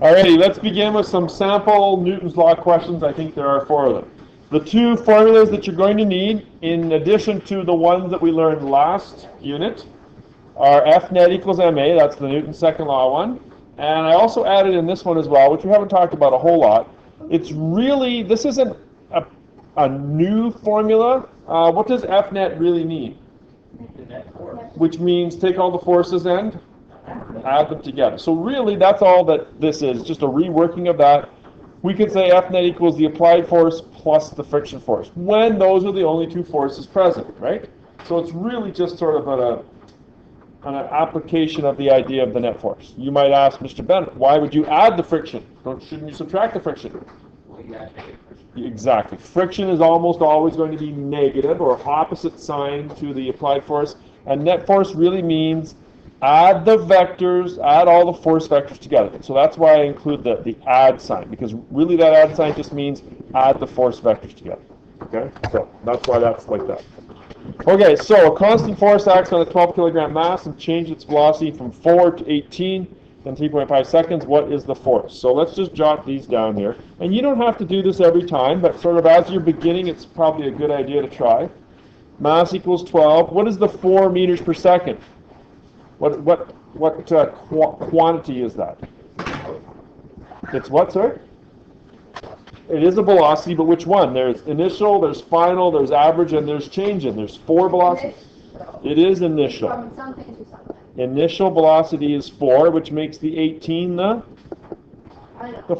Alrighty, let's begin with some sample Newton's Law questions. I think there are 4 of them. The 2 formulas that you're going to need, in addition to the ones that we learned last unit, are F net equals ma, that's the Newton's second law one. And I also added in this one as well, which we haven't talked about a whole lot. It's really, this isn't a new formula. What does F net really mean? Which means take all the forces and add them together. So really, that's all that this is, just a reworking of that. We could say F net equals the applied force plus the friction force, when those are the only 2 forces present, right? So it's really just sort of an application of the idea of the net force. You might ask, Mr. Bennett, why would you add the friction? Shouldn't you subtract the friction? Exactly. Friction is almost always going to be negative or opposite sign to the applied force. And net force really means add the vectors, add all the force vectors together. So that's why I include the add sign, because really that add sign just means add the force vectors together. Okay? So that's why that's like that. Okay, so a constant force acts on a 12 kilogram mass and changes its velocity from 4 to 18 in 3.5 seconds. What is the force? So let's just jot these down here. And you don't have to do this every time, but sort of as you're beginning, it's probably a good idea to try. Mass equals 12. What is the 4 meters per second? What quantity is that? It's what, sir? It is a velocity, but which one? There's initial, there's final, there's average, and there's change in. There's 4 velocities. It is initial. From something to something. Initial velocity is 4, which makes the 18 the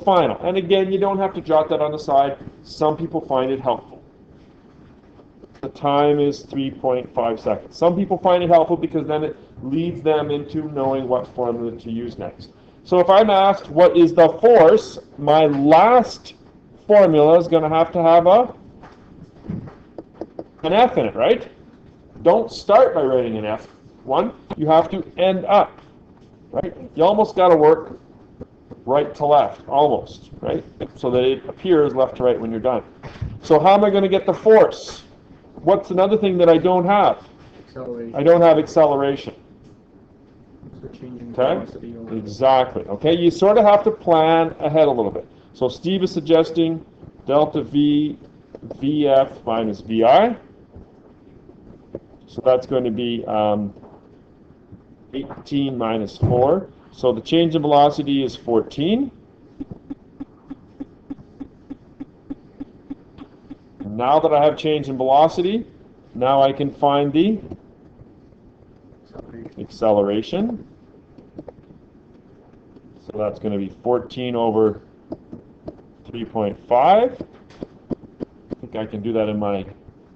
final. And again, you don't have to jot that on the side. Some people find it helpful. The time is 3.5 seconds. Some people find it helpful because then it leads them into knowing what formula to use next. So if I'm asked what is the force, my last formula is going to have an F in it, right? Don't start by writing an F1. You have to end up, right? You almost got to work right to left, almost, right? So that it appears left to right when you're done. So how am I going to get the force? What's another thing that I don't have? Acceleration. I don't have acceleration. So changing Okay? velocity over. Exactly. Okay, you sort of have to plan ahead a little bit. So Steve is suggesting delta V, Vf minus Vi. So that's going to be 18 minus 4. So the change in velocity is 14. Now that I have change in velocity, now I can find the acceleration. So that's going to be 14 over 3.5. I think I can do that in my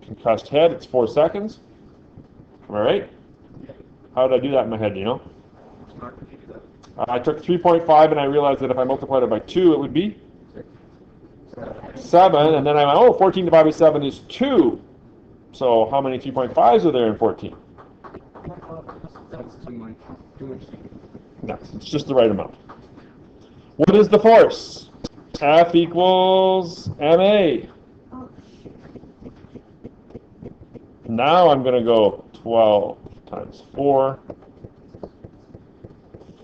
concussed head. It's 4 seconds. Am I right? How did I do that in my head, do you know? I took 3.5 and I realized that if I multiplied it by 2, it would be 7. And then I went, 14 divided by 7 is 2. So how many 3.5s are there in 14? That's too much. Too much. No, it's just the right amount. What is the force? F equals ma. Now I'm going to go 12 times 4,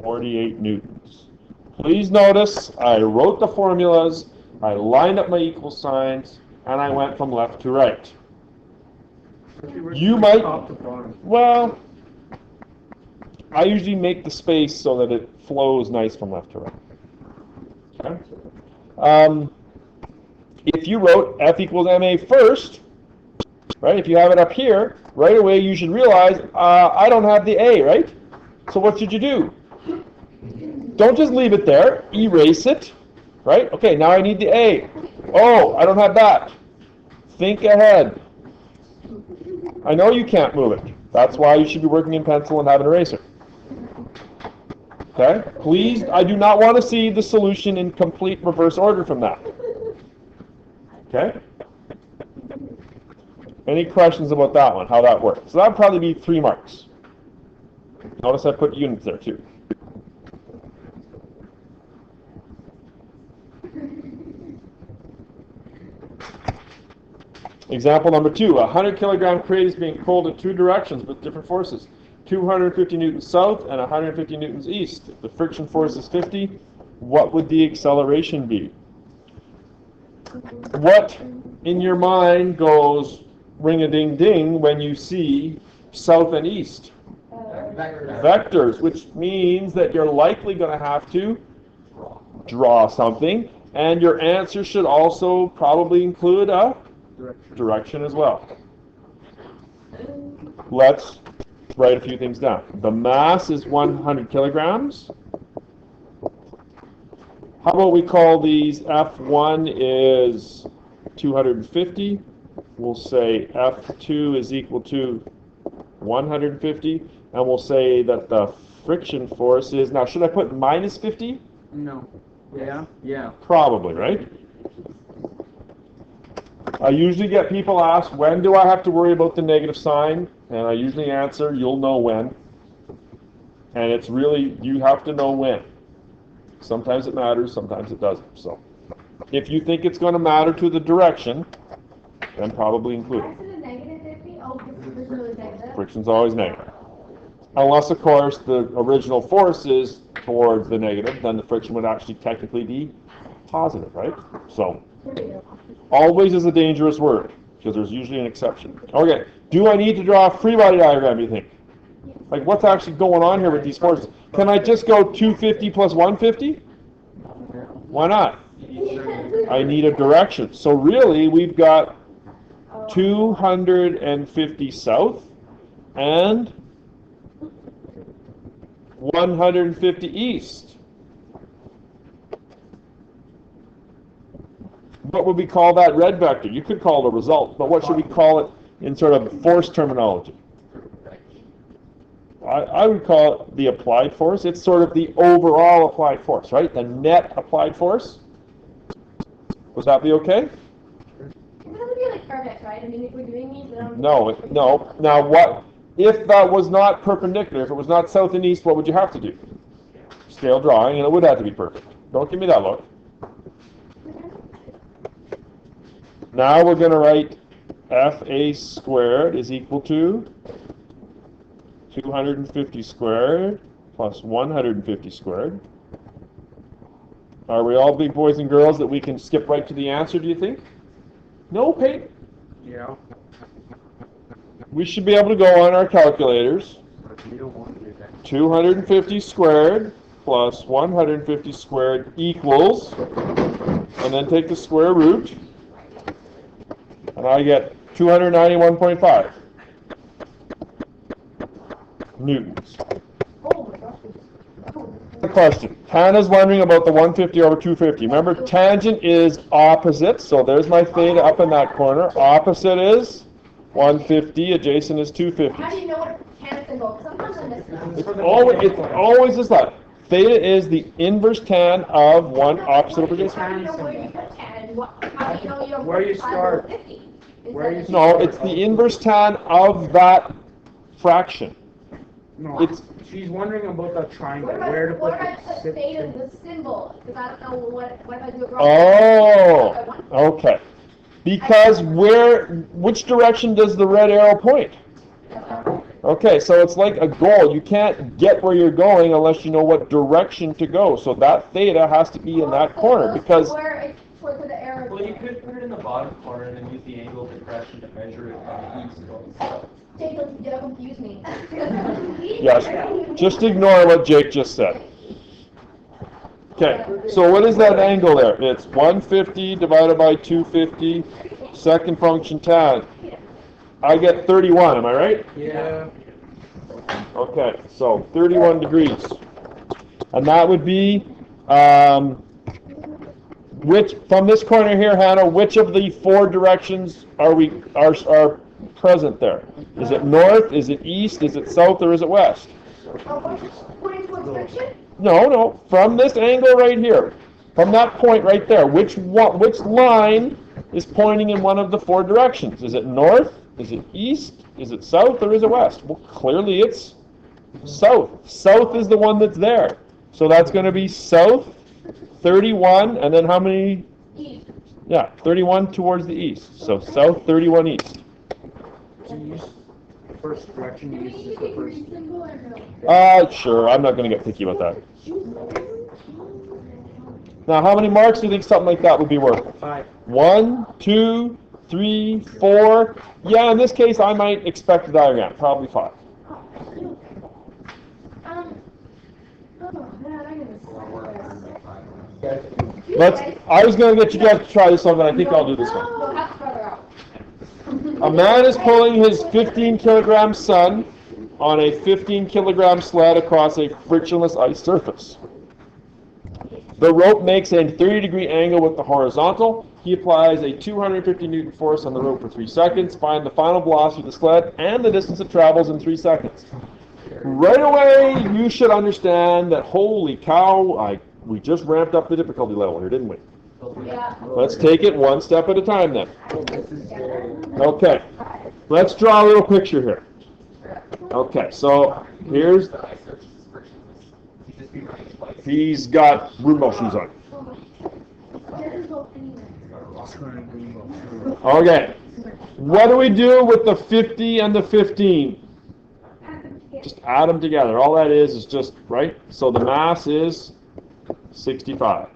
48 newtons. Please notice I wrote the formulas, I lined up my equal signs, and I went from left to right. You might, Top to bottom. well, I usually make the space so that it flows nice from left to right. Okay? If you wrote F equals ma first, right, if you have it up here, right away you should realize I don't have the a, right? So what should you do? Don't just leave it there. Erase it, right? Okay, now I need the a. Oh, I don't have that. Think ahead. I know you can't move it. That's why you should be working in pencil and have an eraser. Okay? Please, I do not want to see the solution in complete reverse order from that. Okay? Any questions about that one, how that works? So that would probably be 3 marks. Notice I put units there too. Example number 2. A 100 kilogram crate is being pulled in 2 directions with different forces. 250 newtons south and 150 newtons east. The friction force is 50. what would the acceleration be? What in your mind goes ring-a-ding-ding when you see south and east? Vectors, which means that you're likely going to have to draw something, and your answer should also probably include a direction as well. Let's write a few things down. The mass is 100 kilograms. How about we call these F1 is 250. We'll say F2 is equal to 150. And we'll say that the friction force is, now should I put minus 50? No. Yeah? Yeah. Probably, right? I usually get people ask, when do I have to worry about the negative sign? And I usually answer, you'll know when. And it's really, you have to know when. Sometimes it matters, sometimes it doesn't. So if you think it's going to matter to the direction, then probably include it. Why is it a negative 50? Oh, because friction is negative. Friction's always negative. Unless, of course, the original force is towards the negative, then the friction would actually technically be positive, right? So always is a dangerous word, because there's usually an exception. Okay, do I need to draw a free body diagram, you think? Like, what's actually going on here with these forces? Can I just go 250 plus 150? Why not? I need a direction. So really, we've got 250 south and 150 east. What would we call that red vector? You could call it a result, but what should we call it in sort of force terminology? I would call it the applied force. It's sort of the overall applied force, right? The net applied force. Would that be okay? It doesn't be like perfect, right? I mean, if we're doing these, then No, no. Now what, if that was not perpendicular, if it was not south and east, what would you have to do? Scale drawing, and it would have to be perfect. Don't give me that look. Now we're going to write FA squared is equal to 250 squared plus 150 squared. Are we all big boys and girls that we can skip right to the answer, do you think? No, Peyton? Yeah. We should be able to go on our calculators. You don't want to do that. 250 squared plus 150 squared equals, and then take the square root, and I get 291.5 newtons. oh my gosh. The question. Hannah's wondering about the 150 over 250. Remember, tangent is opposite, so there's my theta up in that corner. Opposite is 150, adjacent is 250. How do you know what tan symbol? Sometimes I miss them. It's always this that. Theta is the inverse tan of one opposite over adjacent. How do you know where you put tan and how do you know you don't Where put you 5 start. over 50? Where you Instead of- No, it's the inverse tan of that fraction. No, It's- she's wondering about the triangle. What if Where to what put if I put the theta in the symbol? Because I don't know what if I do it wrong. Oh, okay. Because which direction does the red arrow point? Okay, so it's like a goal. You can't get where you're going unless you know what direction to go. So that theta has to be in that corner because Where it's towards the arrow. Well, you could put it in the bottom corner and then use the angle of depression to measure it on the east coast. Jake, don't confuse me. yes, just ignore what Jake just said. Okay, so what is that angle there? It's 150 divided by 250, second function tan. I get 31, am I right? Yeah. Okay, so 31 degrees. And that would be, from this corner here, Hannah, which of the four directions are present there? Is it north, is it east, is it south, or is it west? Pointing towards friction? No, from this angle right here, from that point right there, which line is pointing in one of the four directions? Is it north, is it east, is it south, or is it west? Well, clearly it's south. South is the one that's there. So that's going to be south, 31, and then how many? East. Yeah, 31 towards the east. So south, 31 east. So you use the first direction. Do You we use use the a first. green symbol or no? Sure, I'm not going to get picky about that. Now, how many marks do you think something like that would be worth? 5. 1, 2, 3, 4. Yeah, in this case, I might expect a diagram. Probably 5. Oh, man, I'm gonna I was going to get you guys to try this one, but I think I'll do this one. We'll have to further out. A man is pulling his 15-kilogram son on a 15-kilogram sled across a frictionless ice surface. The rope makes a 30-degree angle with the horizontal. He applies a 250 Newton force on the rope for 3 seconds. Find the final velocity of the sled and the distance it travels in 3 seconds. Right away, you should understand that, holy cow, we just ramped up the difficulty level here, didn't we? Yeah. Let's take it one step at a time then. Okay, let's draw a little picture here. Okay, so here's, he's got Rumbo shoes on. Okay, what do we do with the 50 and the 15? Just add them together. All that is just, right? So the mass is 65.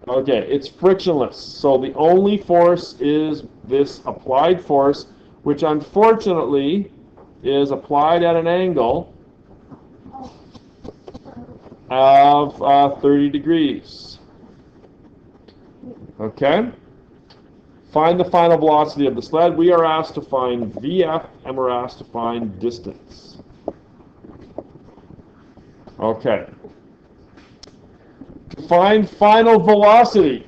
Okay, it's frictionless. So the only force is this applied force, which unfortunately is applied at an angle of 30 degrees. Okay? Find the final velocity of the sled. We are asked to find VF, and we're asked to find distance. Okay. To find final velocity,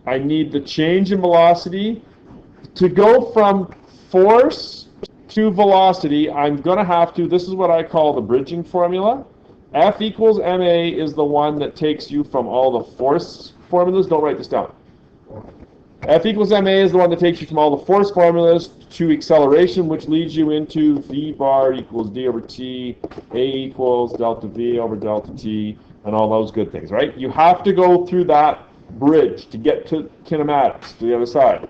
I need the change in velocity. To go from force to velocity, I'm going to have to, this is what I call the bridging formula. F equals ma is the one that takes you from all the force formulas. Don't write this down. F equals ma is the one that takes you from all the force formulas to acceleration, which leads you into v bar equals d over t, a equals delta v over delta t, and all those good things, right? You have to go through that bridge to get to kinematics, to the other side.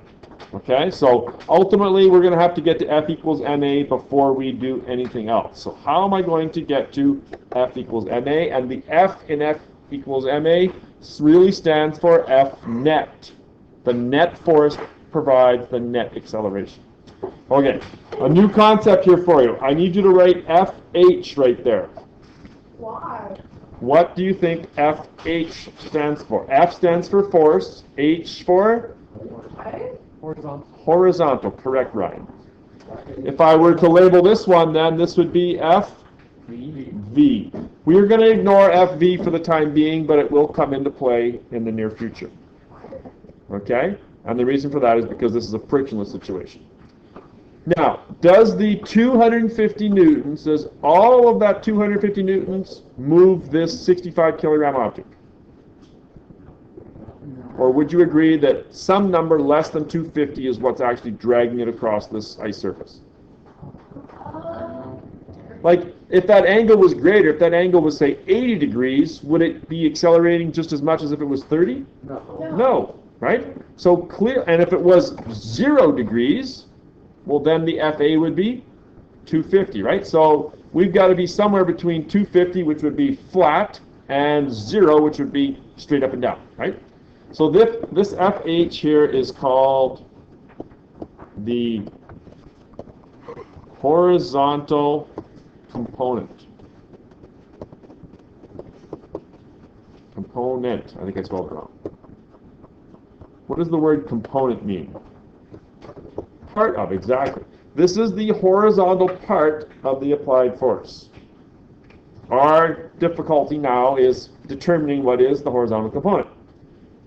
Okay, so ultimately we're going to have to get to F equals ma before we do anything else. So how am I going to get to F equals ma? And the F in F equals ma really stands for F net. The net force provides the net acceleration. Okay, a new concept here for you. I need you to write FH right there. Why? What do you think FH stands for? F stands for force, H for? Horizontal, correct, Ryan. If I were to label this one, then this would be FV. We are going to ignore FV for the time being, but it will come into play in the near future. Okay? And the reason for that is because this is a frictionless situation. Now, does the 250 newtons, does all of that 250 newtons move this 65 kilogram object? Or would you agree that some number less than 250 is what's actually dragging it across this ice surface? Like, if that angle was greater, if that angle was, say, 80 degrees, would it be accelerating just as much as if it was 30? No, right? So clear, and if it was 0 degrees, well, then the FA would be 250, right? So we've got to be somewhere between 250, which would be flat, and 0, which would be straight up and down, right? So this FH here is called the horizontal component. Component. I think I spelled it wrong. What does the word component mean? Part of, exactly. This is the horizontal part of the applied force. Our difficulty now is determining what is the horizontal component.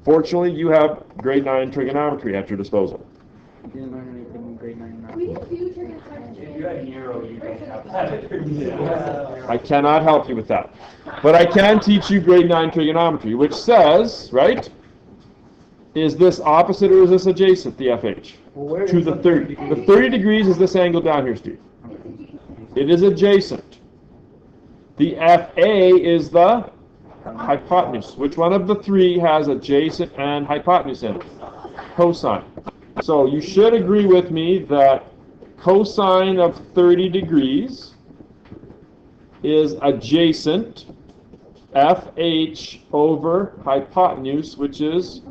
Fortunately, you have grade 9 trigonometry at your disposal. Didn't learn anything in grade 9 math. We didn't do trigonometry. If you had Nero, you don't have that. I cannot help you with that. But I can teach you grade 9 trigonometry, which says, right, is this opposite or is this adjacent, the FH? Well, To the 30. The 30 degrees is this angle down here, Steve. It is adjacent. The FA is the hypotenuse. Which one of the three has adjacent and hypotenuse in it? Cosine. So you should agree with me that cosine of 30 degrees is adjacent FH over hypotenuse, which is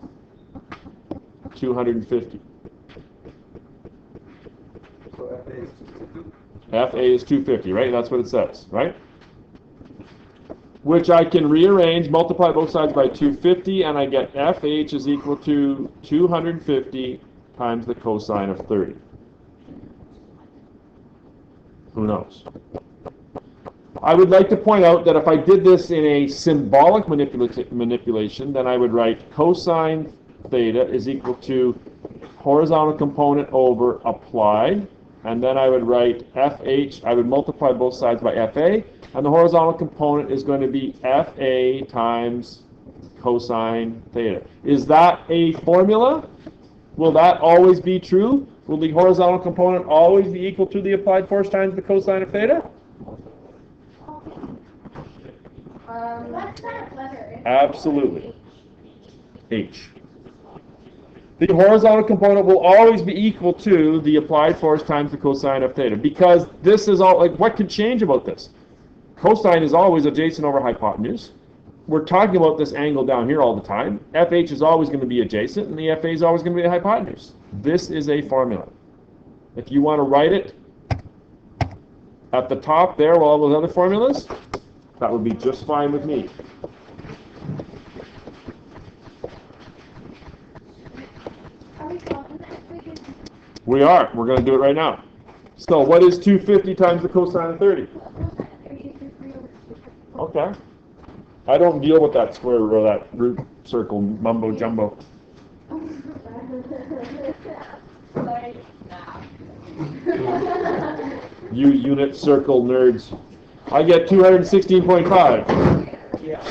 250. So FA is 250. FA is 250, right? That's what it says, right? Which I can rearrange, multiply both sides by 250, and I get FH is equal to 250 times the cosine of 30. Who knows? I would like to point out that if I did this in a symbolic manipulation, then I would write cosine theta is equal to horizontal component over applied, and then I would write FH, I would multiply both sides by FA, and the horizontal component is going to be FA times cosine theta. Is that a formula? Will that always be true? Will the horizontal component always be equal to the applied force times the cosine of theta? What's that letter? Absolutely. H. The horizontal component will always be equal to the applied force times the cosine of theta, because this is all, like, what could change about this? Cosine is always adjacent over hypotenuse. We're talking about this angle down here all the time. FH is always going to be adjacent, and the FA is always going to be the hypotenuse. This is a formula. If you want to write it at the top there with all those other formulas, that would be just fine with me. Are we solving this? We can- We are. We're going to do it right now. So what is 250 times the cosine of 30? Okay. I don't deal with that square or that root circle mumbo jumbo. Sorry. You unit circle nerds. I get 216.5. Yeah.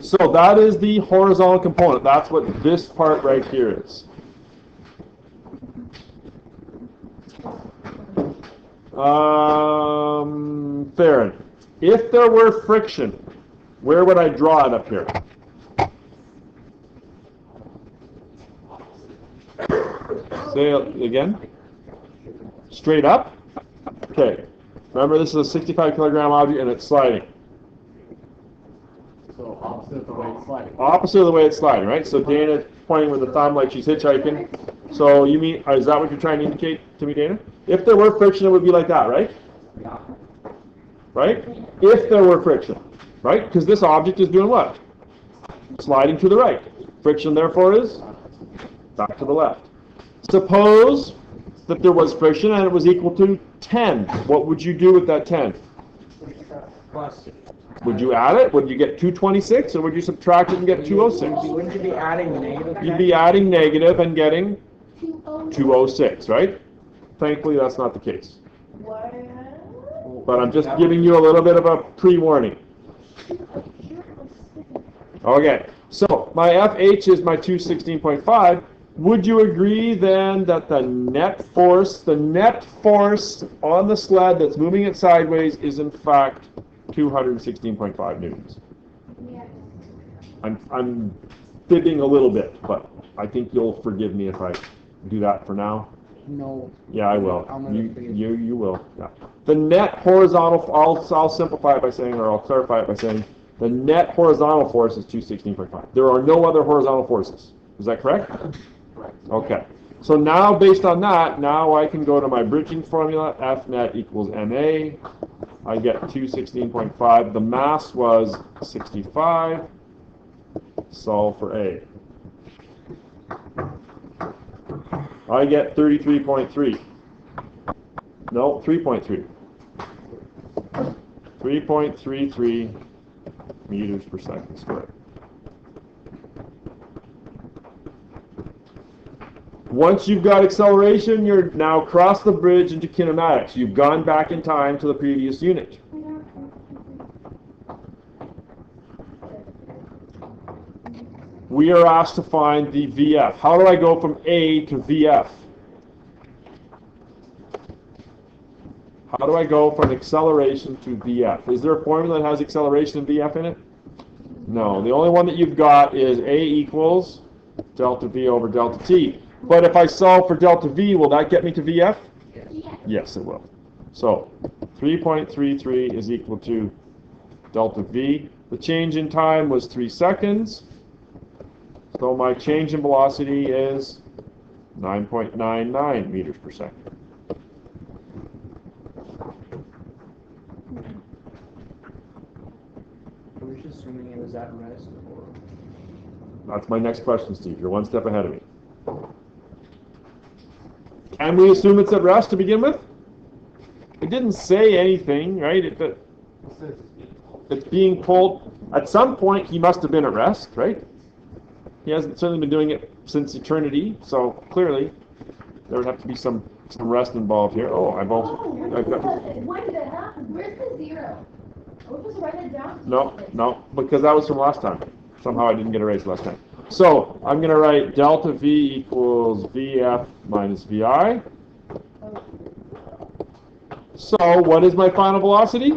So that is the horizontal component. That's what this part right here is. Theron, if there were friction, where would I draw it up here? Say it again. Straight up? Okay. Remember, this is a 65 kilogram object and it's sliding. So opposite of the way it's sliding. Opposite of the way it's sliding, right? So Dana's pointing with the thumb like she's hitchhiking. So you mean, is that what you're trying to indicate to me, Dana? If there were friction, it would be like that, right? Yeah. Right? If there were friction, right? Because this object is doing what? Sliding to the right. Friction, therefore, is back to the left. Suppose that there was friction and it was equal to 10. What would you do with that 10? Plus. Would you add it? Would you get 226, or would you subtract it and get 206? Wouldn't you be adding negative? You'd be adding negative and getting 206. 206, right? Thankfully, that's not the case. What? But I'm just giving you a little bit of a pre-warning. Okay, so my FH is my 216.5. Would you agree then that the net force on the sled that's moving it sideways is in fact 216.5 newtons? Yes. I'm fibbing a little bit, but I think you'll forgive me if I do that for now. No. Yeah, I will. I'm gonna forgive You will. Yeah. The net horizontal. I'll simplify it by saying, or I'll clarify it by saying, the net horizontal force is 216.5. There are no other horizontal forces. Is that correct? Correct. Okay. So now, based on that, now I can go to my bridging formula. F net equals ma. I get 216.5. The mass was 65. Solve for A. I get 33.3. No, 3.3. 3.33 meters per second squared. Once you've got acceleration, you're now across the bridge into kinematics. You've gone back in time to the previous unit. We are asked to find the VF. How do I go from A to VF? How do I go from acceleration to VF? Is there a formula that has acceleration and VF in it? No. The only one that you've got is A equals delta V over delta T. But if I solve for delta V, will that get me to VF? Yes. Yes, it will. So 3.33 is equal to delta V. The change in time was 3 seconds. So my change in velocity is 9.99 meters per second. Are we just assuming it was at rest or? That's my next question, Steve. You're one step ahead of me. Can we assume it's at rest to begin with? It didn't say anything, right? It's being pulled. At some point, he must have been at rest, right? He hasn't certainly been doing it since eternity, so clearly there would have to be some rest involved here. Oh, I've got. When did that happen? Where's the zero? We're supposed to write it down. No, because that was from last time. Somehow I didn't get a raise last time. So I'm going to write delta V equals VF minus VI. So what is my final velocity?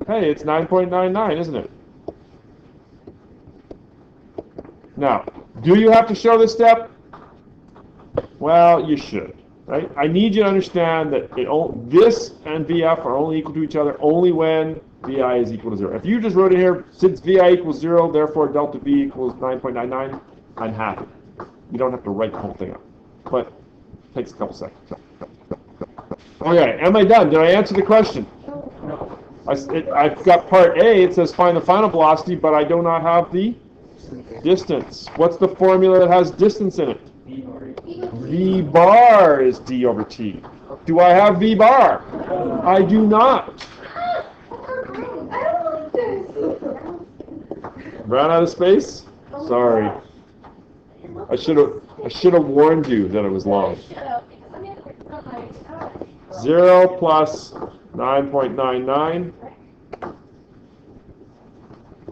Hey, it's 9.99, isn't it? Now, do you have to show this step? Well, you should, right? I need you to understand that this and VF are only equal to each other only when VI is equal to 0. If you just wrote it here, since VI equals 0, therefore delta V equals 9.99, I'm happy. You don't have to write the whole thing up. But it takes a couple seconds. Okay, am I done? Did I answer the question? No. I've got part A, it says find the final velocity, but I do not have the distance. What's the formula that has distance in it? V bar is d over t. Do I have V bar? I do not. I don't like this. Ran out of space? Sorry. I should have warned you that it was long. 0 plus 9.99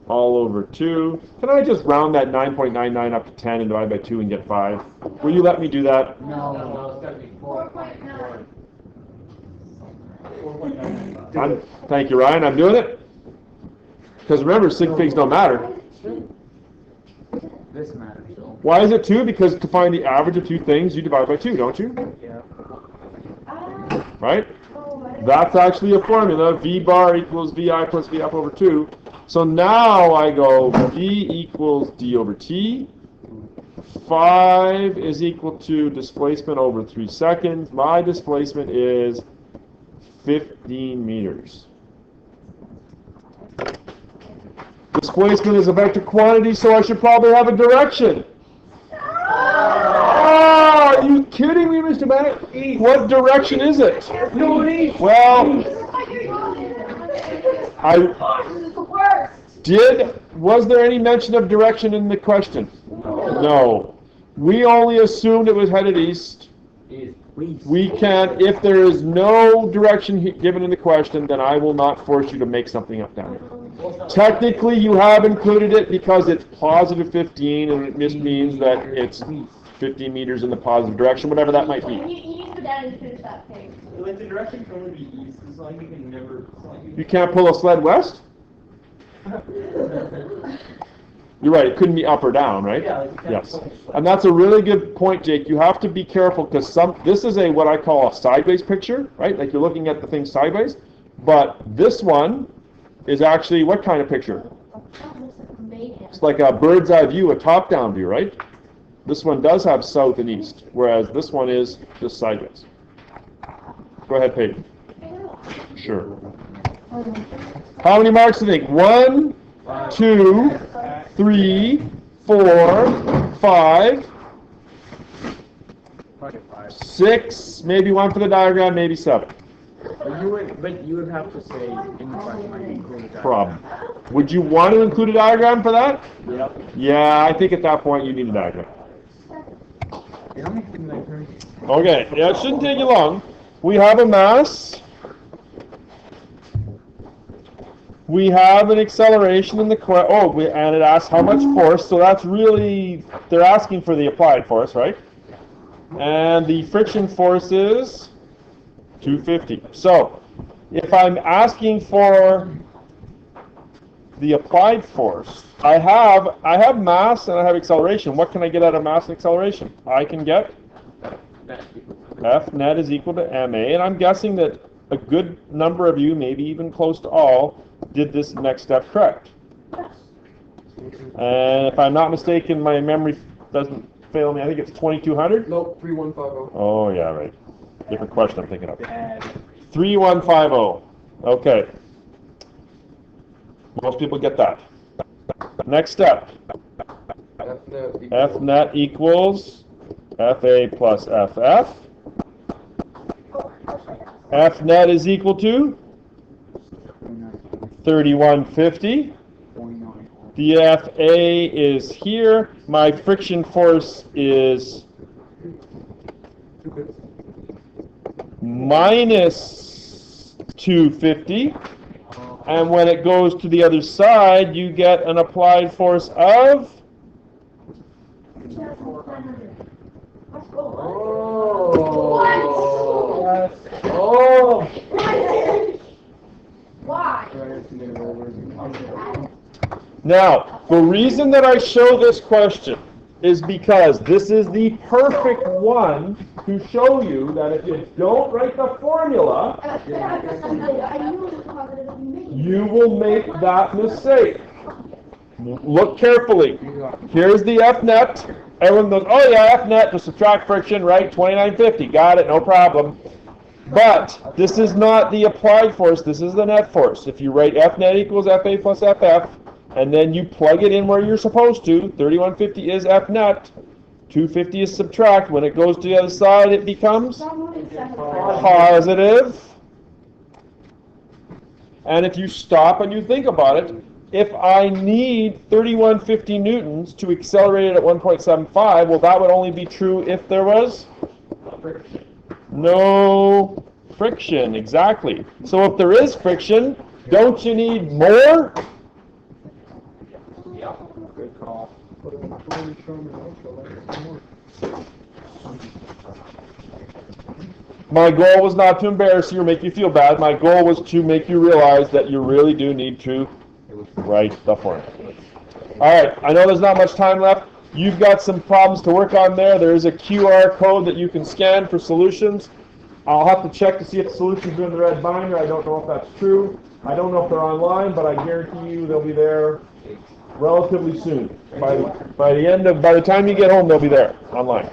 all over 2. Can I just round that 9.99 up to 10 and divide by 2 and get 5? Will you let me do that? No, it's gotta be 4.9. 4.9. Thank you, Ryan. I'm doing it. Because remember, sig figs don't matter. This matters, so. Why is it 2? Because to find the average of two things, you divide by 2, don't you? Yeah. Right? That's actually a formula. V bar equals VI plus VF over 2. So now I go V equals D over T. 5 is equal to displacement over 3 seconds. My displacement is 15 meters. Displacement is a vector quantity, so I should probably have a direction. Oh, are you kidding me, Mr. Bennett? What direction is it? Well, was there any mention of direction in the question? No. We only assumed it was headed east. We can't, if there is no direction given in the question, then I will not force you to make something up down here. Technically, you have included it because it's positive 15, and it just means that it's 15 meters in the positive direction, whatever that might be. You need to go down and finish that page. Like the direction can only be east, it's like you can never. You can't pull a sled west? You're right, it couldn't be up or down, right? Yeah, like you can't Yes. pull a And that's a really good point, Jake. You have to be careful because this is what I call a sideways picture, right? Like you're looking at the thing sideways. But this one is actually what kind of picture? It's like a bird's eye view, a top-down view, right? This one does have south and east, whereas this one is just sideways. Go ahead, Peyton. Sure. How many marks do you think? 1, 2, 3, 4, 5, 6, maybe 1 for the diagram, maybe 7. But you would have to say in the question like include that. Problem. Would you want to include a diagram for that? Yep. Yeah, I think at that point you need a diagram. You know how many things I heard? Okay, yeah, it shouldn't take you long. We have a mass. We have an acceleration in the and it asks how much force, so that's really, they're asking for the applied force, right? And the friction force is 250. So, if I'm asking for the applied force, I have mass and I have acceleration. What can I get out of mass and acceleration? I can get F net is equal to MA, and I'm guessing that a good number of you, maybe even close to all, did this next step correct. And if I'm not mistaken, my memory doesn't fail me, I think it's 2200? Nope, 3150. Oh, yeah, right. Different question I'm thinking of. 3150. Okay. Most people get that. Next step. F net equals FA plus FF. F net is equal to 3150. The FA is here. My friction force is minus 250. And when it goes to the other side, you get an applied force of Why? Now, the reason that I show this question is because this is the perfect one to show you that if you don't write the formula, you will make that mistake. Look carefully. Here's the F net. Everyone goes, oh yeah, F net to subtract friction, right? 2950. Got it, no problem. But this is not the applied force, this is the net force. If you write F net equals FA plus FF, and then you plug it in where you're supposed to, 3150 is F net, 250 is subtract. When it goes to the other side, it becomes positive. And if you stop and you think about it, if I need 3150 newtons to accelerate it at 1.75, well, that would only be true if there was no friction. Exactly. So if there is friction, don't you need more? Good call. My goal was not to embarrass you or make you feel bad. My goal was to make you realize that you really do need to write the formula. All right, I know there's not much time left. You've got some problems to work on there. There is a QR code that you can scan for solutions. I'll have to check to see if the solutions are in the red binder. I don't know if that's true. I don't know if they're online, but I guarantee you they'll be there relatively soon. By the time you get home, they'll be there online.